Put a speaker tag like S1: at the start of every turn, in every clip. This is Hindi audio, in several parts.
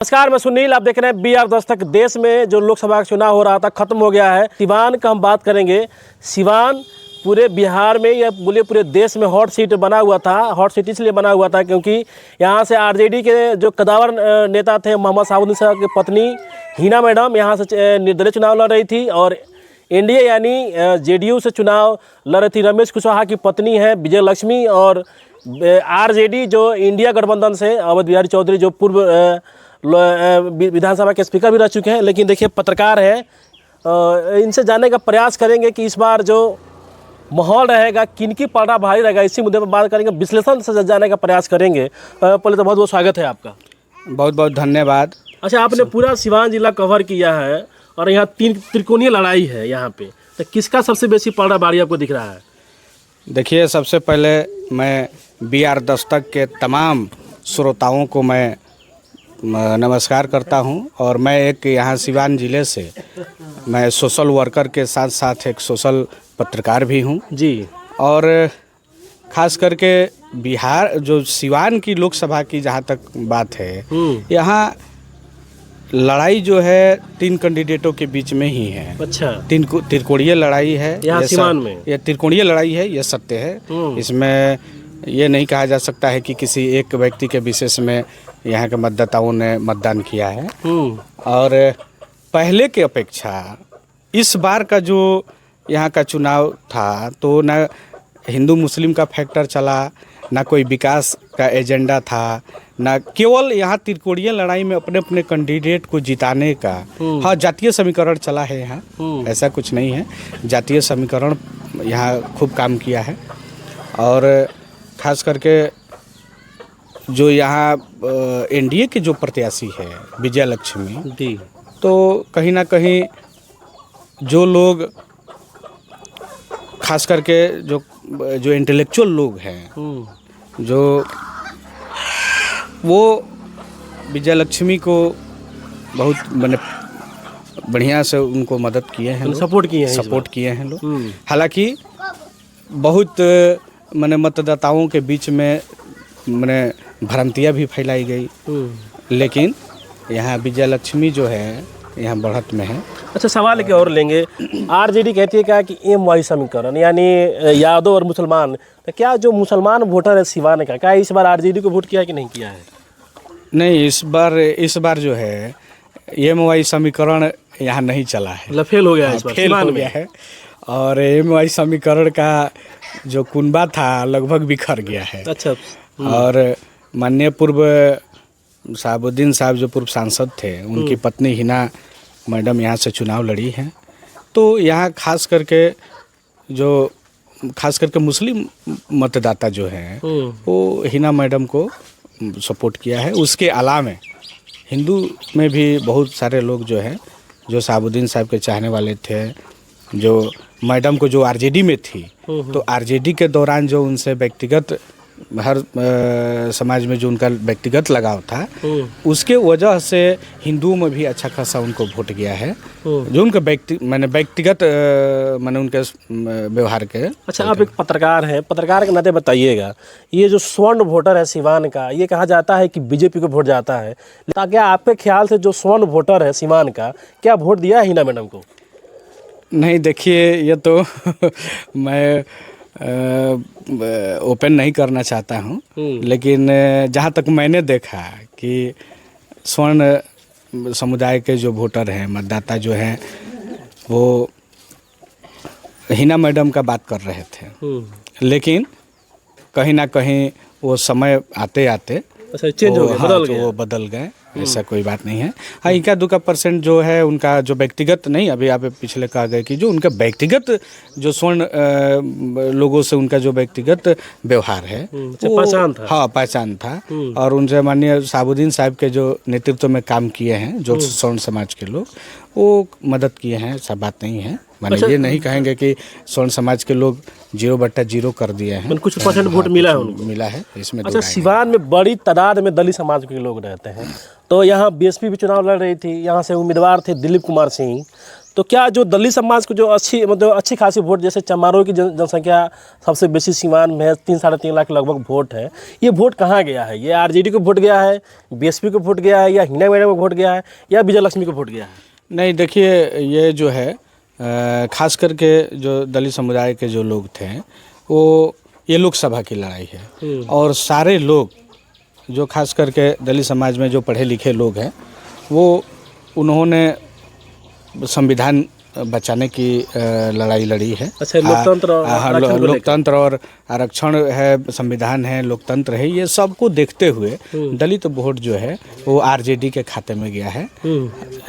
S1: नमस्कार, मैं सुनील। आप देख रहे हैं BR दस्तक। देश में जो लोकसभा का चुनाव हो रहा था खत्म हो गया है। सिवान का हम बात करेंगे। सिवान पूरे बिहार में या बोले पूरे देश में हॉट सीट बना हुआ था। हॉट सीट इसलिए बना हुआ था क्योंकि यहाँ से आरजेडी के जो कदावर नेता थे मोहम्मद शहाबुद्दीन साहब की पत्नी हिना मैडम यहाँ से निर्दलीय चुनाव लड़ रही थी और एनडीए यानी जेडीयू से चुनाव लड़ रही थी। रमेश कुशवाहा की पत्नी है विजय लक्ष्मी और आरजेडी जो इंडिया गठबंधन से अवध बिहारी चौधरी जो पूर्व विधानसभा के स्पीकर भी रह चुके हैं। लेकिन देखिए पत्रकार हैं, इनसे जानने का प्रयास करेंगे कि इस बार जो माहौल रहेगा किनकी पलड़ा भारी रहेगा। इसी मुद्दे पर बात करेंगे, विश्लेषण से जानने का प्रयास करेंगे। पहले तो बहुत बहुत स्वागत है आपका।
S2: बहुत बहुत धन्यवाद।
S1: अच्छा, आपने पूरा सिवान जिला कवर किया है और यहाँ त्रिकोणीय लड़ाई है यहाँ पे, तो किसका सबसे बेसी पलड़ा भारी आपको दिख रहा है?
S2: देखिए, सबसे पहले मैं BR दस्तक के तमाम श्रोताओं को मैं नमस्कार करता हूं और मैं एक यहाँ सिवान ज़िले से मैं सोशल वर्कर के साथ साथ एक सोशल पत्रकार भी हूं
S1: जी। और
S2: ख़ास करके बिहार जो सिवान की लोकसभा की जहां तक बात है, यहाँ लड़ाई जो है 3 कैंडिडेटों के बीच में ही है।
S1: अच्छा,
S2: त्रिकोणीय लड़ाई है
S1: यहाँ सिवान में।
S2: ये त्रिकोणीय लड़ाई है, ये सत्य है। इसमें ये नहीं कहा जा सकता है कि किसी एक व्यक्ति के विशेष में यहाँ के मतदाताओं ने मतदान किया है। और पहले के अपेक्षा इस बार का जो यहाँ का चुनाव था तो न हिंदू मुस्लिम का फैक्टर चला, ना कोई विकास का एजेंडा था, ना केवल यहाँ त्रिकोणीय लड़ाई में अपने अपने कैंडिडेट को जिताने का। हाँ, जातीय समीकरण चला है यहाँ, ऐसा कुछ नहीं है। जातीय समीकरण यहाँ खूब काम किया है। और खास करके जो यहाँ एनडीए के जो प्रत्याशी है विजय लक्ष्मी जी, तो कहीं ना कहीं जो लोग खास करके जो इंटेलेक्चुअल लोग हैं, जो वो विजय लक्ष्मी को बहुत मैंने बढ़िया से उनको मदद किए हैं, सपोर्ट किए हैं लोग। हालांकि बहुत मैंने मतदाताओं के बीच में मैंने भ्रांतियाँ भी फैलाई गई, लेकिन यहाँ विजय लक्ष्मी जो है यहाँ बढ़त में है।
S1: अच्छा, सवाल की और लेंगे। आरजेडी कहती है क्या कि MY समीकरण यानी यादव और मुसलमान, तो क्या जो मुसलमान वोटर है सिवान का, क्या इस बार आरजेडी को वोट किया कि नहीं किया है?
S2: नहीं, इस बार जो है MY समीकरण यहाँ नहीं चला है,
S1: मतलब फेल हो गया है इस बार,
S2: फेल हो गया है। और MY समीकरण का जो कुनबा था लगभग बिखर गया है।
S1: अच्छा।
S2: और माननीय पूर्व शहाबुद्दीन साहब जो पूर्व सांसद थे, उनकी पत्नी हिना मैडम यहाँ से चुनाव लड़ी हैं। तो यहाँ खास करके मुस्लिम मतदाता जो हैं वो हिना मैडम को सपोर्ट किया है। उसके अलावा हिंदू में भी बहुत सारे लोग जो हैं जो शहाबुद्दीन साहब के चाहने वाले थे, जो मैडम को जो आरजेडी में थी, तो आरजेडी के दौरान जो उनसे व्यक्तिगत हर समाज में जो उनका व्यक्तिगत लगाव था, उसके वजह से हिंदुओं में भी अच्छा खासा उनको वोट गया है, जो उनका व्यक्तिगत उनके व्यवहार के। अच्छा,
S1: आप एक पत्रकार हैं, पत्रकार के नाते बताइएगा, ये जो स्वर्ण वोटर है सिवान का, ये कहा जाता है कि बीजेपी को वोट जाता है, ताकि आपके ख्याल से जो स्वर्ण वोटर है सिवान का, क्या वोट दिया है हिना मैडम को?
S2: नहीं, देखिए, ये तो मैं ओपन नहीं करना चाहता हूँ, लेकिन जहाँ तक मैंने देखा कि स्वर्ण समुदाय के जो वोटर हैं, मतदाता जो हैं, वो हिना मैडम का बात कर रहे थे। लेकिन कहीं ना कहीं वो समय आते आते
S1: चेंज हो गए,
S2: वो बदल गए, ऐसा कोई बात नहीं है। हाँ, 1-2% जो है उनका जो व्यक्तिगत नहीं, अभी आप पिछले कहा गए कि जो उनका व्यक्तिगत जो स्वर्ण लोगों से उनका जो व्यक्तिगत व्यवहार है,
S1: पहचान था।
S2: हाँ, पहचान था। और उनसे माननीय शहाबुद्दीन साहब के जो नेतृत्व में काम किए हैं जो स्वर्ण समाज के लोग, वो मदद किए हैं, सब बात नहीं है। मैंने ये नहीं कहेंगे कि स्वर्ण समाज के लोग 0/0 कर दिए हैं,
S1: कुछ % वोट मिला है उनको,
S2: मिला है इसमें।
S1: अच्छा, सिवान में बड़ी तादाद में दलित समाज के लोग रहते हैं, तो यहाँ BSP भी चुनाव लड़ रही थी, यहाँ से उम्मीदवार थे दिलीप कुमार सिंह, तो क्या जो दलित समाज को जो अच्छी खासी वोट, जैसे चमारों की जनसंख्या सबसे बेसी सीवान में है, 3-3.5 लाख लगभग वोट है, ये वोट कहाँ गया है? ये आरजेडी को वोट गया है, बीएसपी को वोट गया है, या हिना मैडम को वोट गया है, या विजयलक्ष्मी को वोट गया है?
S2: नहीं, देखिए, ये जो है खास करके जो दलित समुदाय के जो लोग थे, वो ये लोकसभा की लड़ाई है। और सारे लोग जो खास करके दलित समाज में जो पढ़े लिखे लोग हैं, वो उन्होंने संविधान बचाने की लड़ाई लड़ी है।
S1: अच्छा, लोकतंत्र
S2: और आरक्षण है, संविधान है, लोकतंत्र है, ये सबको देखते हुए दलित वोट जो है वो आरजेडी के खाते में गया है।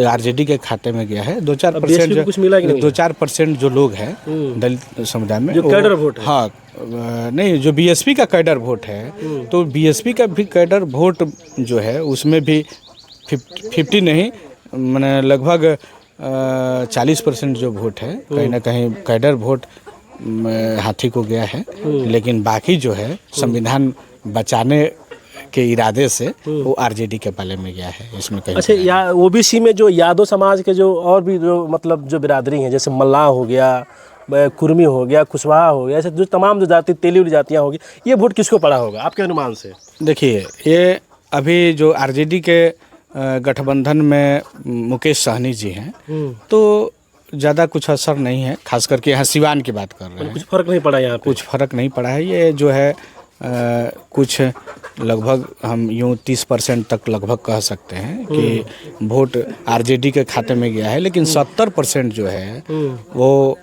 S2: आरजेडी के खाते में गया है। 2-4% जो लोग हैं दलित समुदाय में,
S1: जो कैडर वोट है।
S2: हाँ, नहीं, जो बीएसपी का कैडर वोट है, तो बीएसपी का भी कैडर वोट जो है उसमें भी 50 नहीं, मैंने लगभग 40% जो वोट है कहीं ना कहीं कैडर वोट हाथी को गया है। लेकिन बाकी जो है संविधान बचाने के इरादे से वो आरजेडी के पाले में गया है, इसमें कहीं।
S1: अच्छा, या ओबीसी में जो यादव समाज के जो और भी जो मतलब जो बिरादरी हैं, जैसे मल्लाह हो गया, कुर्मी हो गया, कुशवाहा हो गया, ऐसे जो तमाम जो जाति तेली जातियाँ होगी, ये वोट किसको पड़ा होगा आपके अनुमान से?
S2: देखिए, ये अभी जो आरजेडी के गठबंधन में मुकेश सहनी जी हैं, तो ज़्यादा कुछ असर नहीं है। खास करके यहाँ सिवान की बात कर रहे हैं,
S1: कुछ फर्क नहीं पड़ा यहाँ पे?
S2: कुछ फर्क नहीं पड़ा है। ये जो है कुछ लगभग हम यूँ 30% तक लगभग कह सकते हैं कि वोट आरजेडी के खाते में गया है। लेकिन 70% जो है वो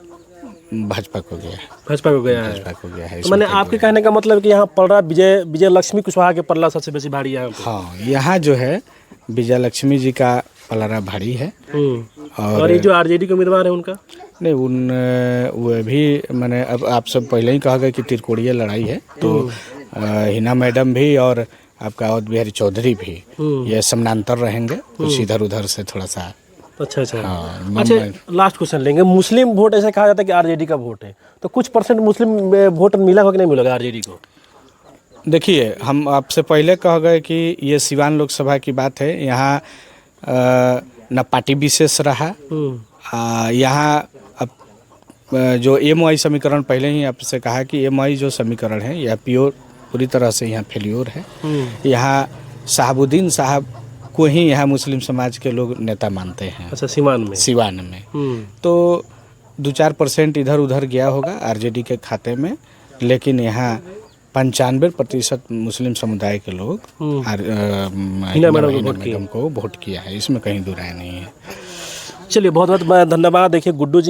S2: भाजपा को गया है।
S1: भाजपा को गया है।
S2: भाजपा को गया है।
S1: तो मैंने आपके कहने का मतलब कि यहाँ पलड़ा विजयलक्ष्मी कुशवाहा के पल्ला सबसे बेसी भारी है।
S2: हाँ, यहाँ जो है विजयलक्ष्मी जी का पलड़ा भारी है।
S1: और ये जो आरजेडी के उम्मीदवार है उनका
S2: नहीं, वो भी मैंने अब आप सब पहले ही कहा गया कि त्रिकोणीय लड़ाई है। तो हिना मैडम भी और आपका अवध बिहारी चौधरी भी ये समानांतर रहेंगे, कुछ इधर उधर से थोड़ा सा।
S1: अच्छा। अच्छा, लास्ट क्वेश्चन लेंगे। मुस्लिम वोट ऐसे कहा जाता है कि आरजेडी का वोट है, तो कुछ परसेंट मुस्लिम वोट मिला हो कि नहीं मिलेगा आरजेडी को?
S2: देखिए, हम आपसे पहले कह गए कि ये सिवान लोकसभा की बात है। यहाँ न पार्टी विशेष रहा। यहाँ अब जो एमओआई समीकरण, पहले ही आपसे कहा कि एमओआई जो समीकरण है यह प्योर पूरी तरह से यहाँ फेल्योर है। यहाँ शहाबुद्दीन साहब को ही यहाँ मुस्लिम समाज के लोग नेता मानते हैं।
S1: अच्छा, सिवान में।
S2: तो 2-4% इधर उधर गया होगा आरजेडी के खाते में। लेकिन यहाँ 95% मुस्लिम समुदाय के लोग हिना मैडम को वोट किया है, इसमें कहीं दो राय नहीं है।
S1: चलिए, बहुत बहुत धन्यवाद। देखिए गुड्डू जी